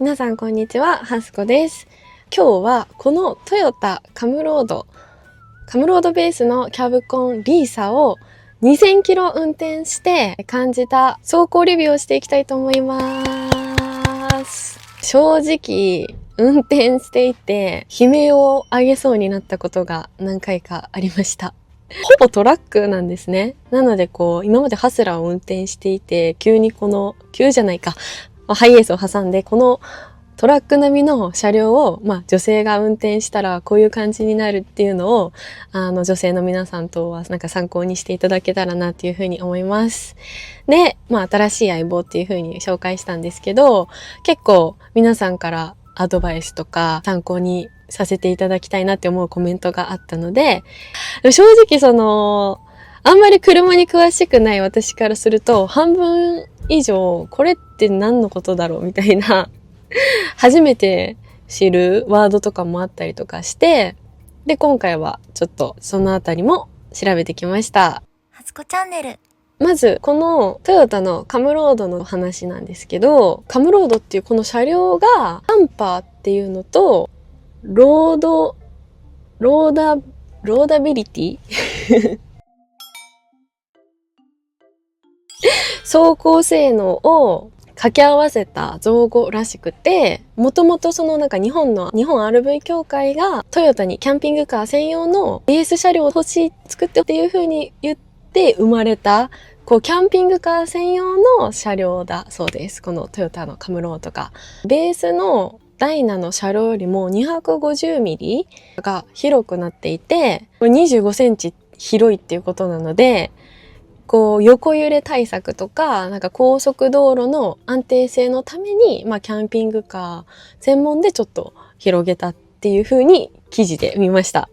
皆さんこんにちは、はすこです。今日はこのトヨタカムロードベースのキャブコンリーサを2000キロ運転して感じた走行レビューをしていきたいと思います。正直、運転していて悲鳴を上げそうになったことが何回かありました。ほぼトラックなんですね。なので今までハスラーを運転していて、急じゃないか。ハイエースを挟んで、このトラック並みの車両を、女性が運転したらこういう感じになるっていうのを、女性の皆さんとは参考にしていただけたらなっていうふうに思います。で、新しい相棒っていうふうに紹介したんですけど、結構皆さんからアドバイスとか参考にさせていただきたいなって思うコメントがあったので、正直あんまり車に詳しくない私からすると、半分以上、これって何のことだろうみたいな、初めて知るワードとかもあったりとかして、で、今回はちょっとそのあたりも調べてきました。はつこチャンネル。まず、このトヨタのカムロードの話なんですけど、カムロードっていうこの車両が、ダンパーっていうのと、ローダビリティ走行性能を掛け合わせた造語らしくて、もともと日本 RV 協会がトヨタにキャンピングカー専用のベース車両を作ってっていう風に言って生まれた、キャンピングカー専用の車両だそうです。このトヨタのカムローとか。ベースのダイナの車両よりも250ミリが広くなっていて、25センチ広いっていうことなので、横揺れ対策とか、高速道路の安定性のために、キャンピングカー専門でちょっと広げたっていう風に記事で見ました。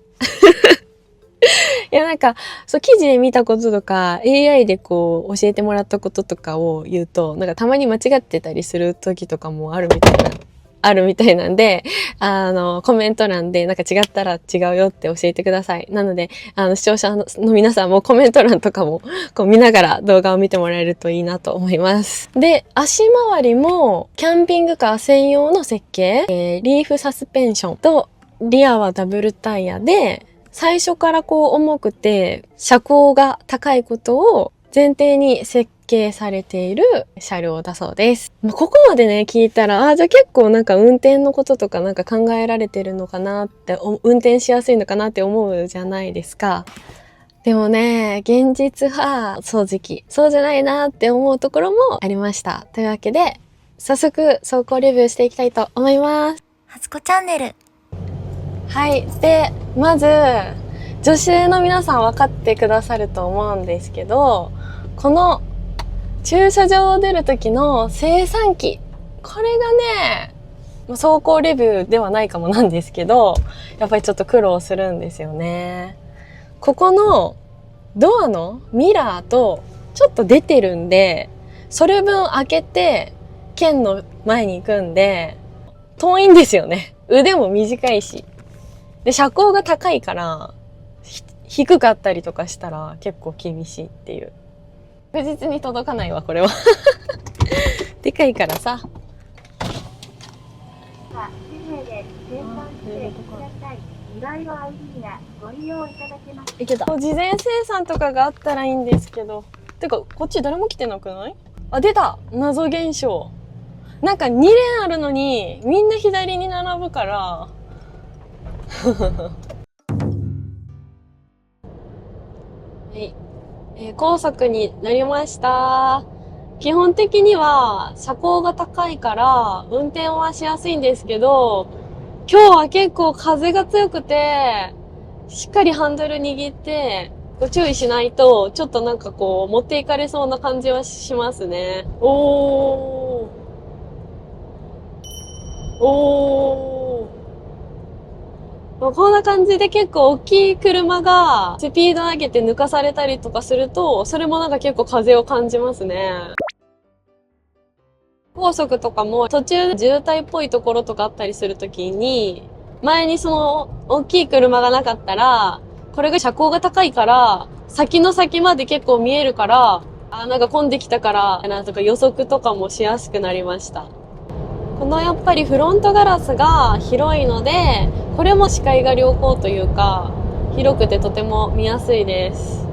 いや記事で見たこととか、AI で教えてもらったこととかを言うと、たまに間違ってたりする時とかもあるみたいなんで、コメント欄で違ったら違うよって教えてください。なので、視聴者の皆さんもコメント欄とかも見ながら動画を見てもらえるといいなと思います。で、足回りもキャンピングカー専用の設計、リーフサスペンションとリアはダブルタイヤで、最初から重くて車高が高いことを前提に設計されている車両だそうです。ここまでね、聞いたら、じゃあ結構運転のこととか考えられてるのかなって、運転しやすいのかなって思うじゃないですか。でもね、現実は正直、そうじゃないなって思うところもありました。というわけで、早速走行レビューしていきたいと思います。はつこチャンネル。はい。で、まず、女子の皆さん分かってくださると思うんですけど、この駐車場を出る時の精算機。これがね、走行レビューではないかもなんですけど、やっぱりちょっと苦労するんですよね。ここのドアのミラーとちょっと出てるんで、それ分開けて剣の前に行くんで、遠いんですよね。腕も短いし。で、車高が高いから、低かったりとかしたら結構厳しいっていう。確実に届かないわ、これは。でかいからさ。いけた。事前生産とかがあったらいいんですけど。てか、こっち誰も来てなくない？出た！謎現象。2レーンあるのに、みんな左に並ぶから、はい。高速に乗りました。基本的には車高が高いから運転はしやすいんですけど、今日は結構風が強くて、しっかりハンドル握ってご注意しないと、ちょっと持っていかれそうな感じはしますね。おー。こんな感じで結構大きい車がスピード上げて抜かされたりとかすると、それも結構風を感じますね。高速とかも途中で渋滞っぽいところとかあったりするときに、前にその大きい車がなかったら、これが車高が高いから、先の先まで結構見えるから、混んできたから、とか予測とかもしやすくなりました。このやっぱりフロントガラスが広いので、これも視界が良好というか、広くてとても見やすいです。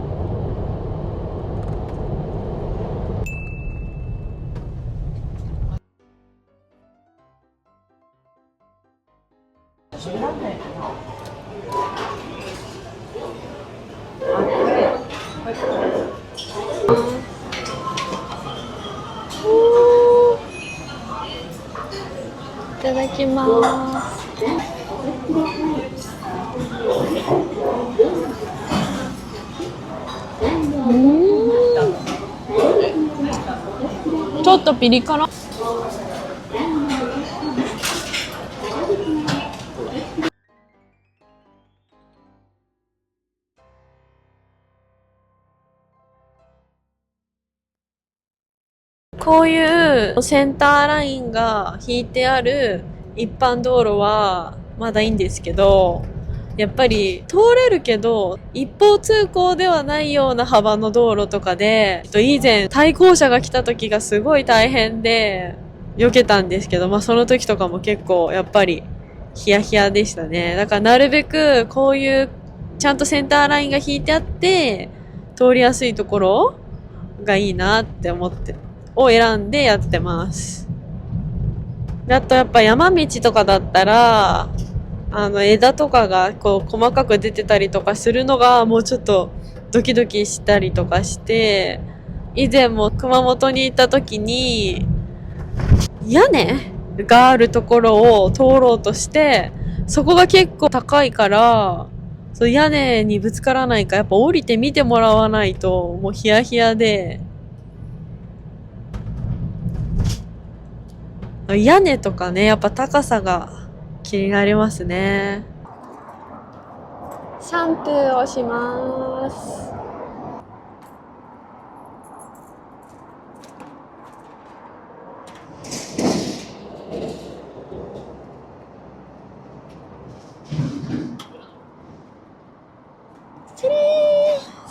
いただきます。ちょっとピリ辛。こういうセンターラインが引いてある一般道路はまだいいんですけど、やっぱり通れるけど一方通行ではないような幅の道路とかで、以前対向車が来た時がすごい大変で避けたんですけど、まあその時とかも結構やっぱりヒヤヒヤでしたね。だからなるべくこういうちゃんとセンターラインが引いてあって通りやすいところがいいなって思ってを選んでやってます。で、あとやっぱ山道とかだったら、枝とかがこう細かく出てたりとかするのがもうちょっとドキドキしたりとかして、以前も熊本に行った時に屋根があるところを通ろうとして、そこが結構高いから、そう屋根にぶつからないかやっぱ降りて見てもらわないともうヒヤヒヤで、屋根とかね、やっぱ高さが気になりますね。シャンプーをします。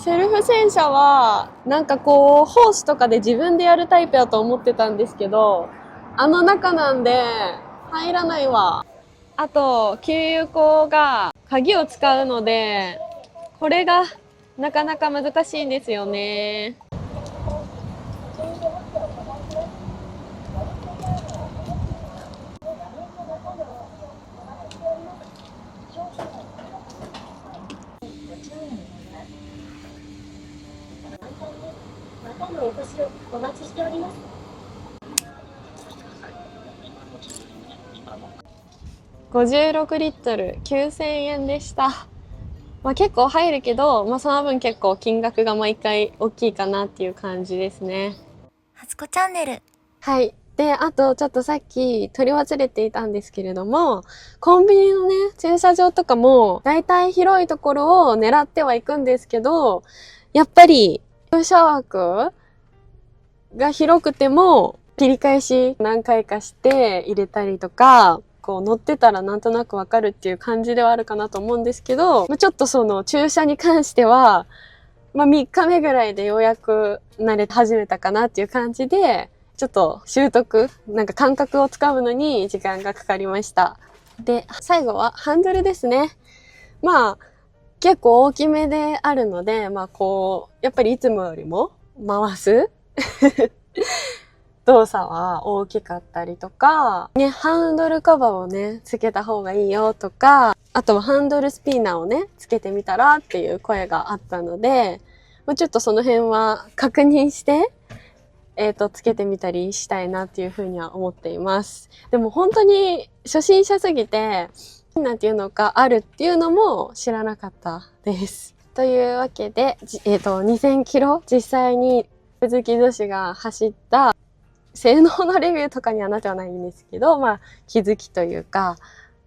セルフ洗車は、なんかこう、ホースとかで自分でやるタイプやと思ってたんですけど、あの中なんで、入らないわ。あと、給油口が鍵を使うので、これがなかなか難しいんですよね。56リットル9000円でした。まあ結構入るけど、まあその分結構金額が毎回大きいかなっていう感じですね。初子チャンネル。はい。で、あとちょっとさっき取り忘れていたんですけれども、コンビニのね、駐車場とかも、だいたい広いところを狙ってはいくんですけど、やっぱり、駐車枠が広くても、切り返し何回かして入れたりとか、こう乗ってたらなんとなくわかるっていう感じではあるかなと思うんですけど、ちょっとその駐車に関しては、まあ3日目ぐらいでようやく慣れ始めたかなっていう感じで、ちょっと習得、なんか感覚をつかむのに時間がかかりました。で、最後はハンドルですね。まあ、結構大きめであるので、まあこう、やっぱりいつもよりも回す動作は大きかったりとか、ね、ハンドルカバーをね、つけた方がいいよとか、あとはハンドルスピナーをね、つけてみたらっていう声があったので、ちょっとその辺は確認して、つけてみたりしたいなっていうふうには思っています。でも本当に初心者すぎて、なんていうのかあるっていうのも知らなかったです。というわけで、2000キロ実際に鈴木女子が走った性能のレビューとかにはなってはないんですけど、まあ気づきというか、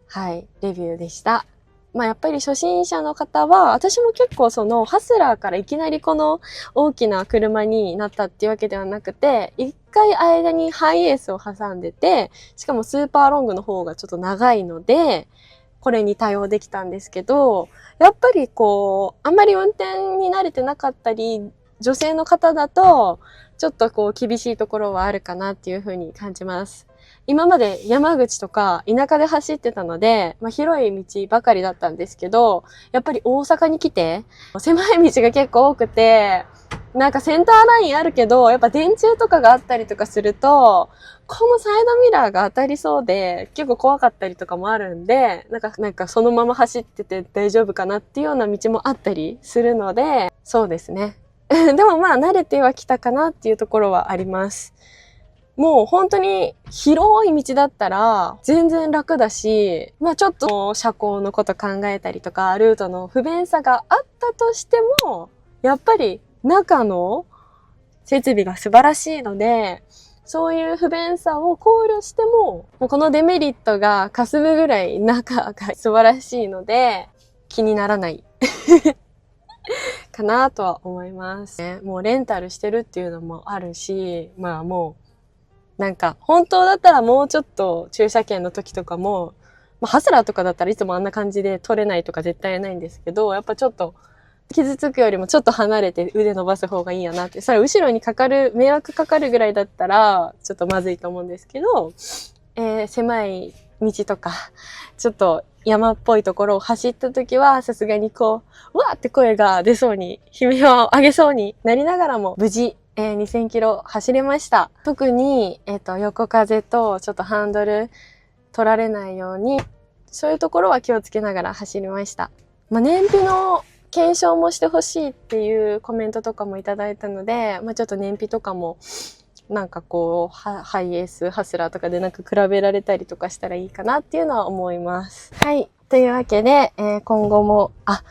はい、レビューでした。まあやっぱり初心者の方は、私も結構そのハスラーからいきなりこの大きな車になったっていうわけではなくて、一回間にハイエースを挟んでて、しかもスーパーロングの方がちょっと長いので、これに対応できたんですけど、やっぱりこう、あんまり運転に慣れてなかったり、女性の方だと、ちょっとこう厳しいところはあるかなっていうふうに感じます。今まで山口とか田舎で走ってたので、広い道ばかりだったんですけど、やっぱり大阪に来て、狭い道が結構多くて、なんかセンターラインあるけど、やっぱ電柱とかがあったりとかすると、このサイドミラーが当たりそうで、結構怖かったりとかもあるんで、なんかそのまま走ってて大丈夫かなっていうような道もあったりするので、そうですね。でも慣れてはきたかなっていうところはあります。もう本当に広い道だったら全然楽だし、ちょっと車高のこと考えたりとか、ルートの不便さがあったとしても、やっぱり中の設備が素晴らしいので、そういう不便さを考慮しても、もうこのデメリットが霞むぐらい中が素晴らしいので、気にならないかなとは思います、ね。もうレンタルしてるっていうのもあるし、もう、本当だったらもうちょっと駐車券の時とかも、ハスラーとかだったらいつもあんな感じで取れないとか絶対ないんですけど、やっぱちょっと傷つくよりもちょっと離れて腕伸ばす方がいいやなって。それ後ろに迷惑かかるぐらいだったら、ちょっとまずいと思うんですけど、狭い道とか、ちょっと山っぽいところを走った時は、さすがにうわーって声が出そうに、悲鳴を上げそうになりながらも、無事、2000キロ走れました。特に、横風とちょっとハンドル取られないように、そういうところは気をつけながら走りました。燃費の検証もしてほしいっていうコメントとかもいただいたので、ちょっと燃費とかも、ハイエース、ハスラーとかで比べられたりとかしたらいいかなっていうのは思います。はい。というわけで、今後も、あ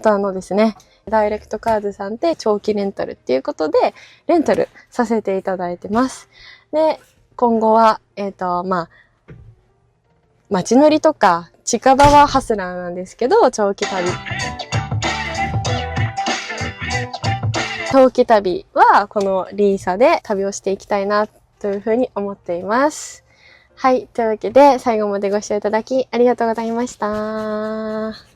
とですね、ダイレクトカードさんで長期レンタルっていうことで、レンタルさせていただいてます。で、今後は、街乗りとか、近場はハスラーなんですけど、長期旅はこのリーサで旅をしていきたいなというふうに思っています。はい。というわけで、最後までご視聴いただきありがとうございました。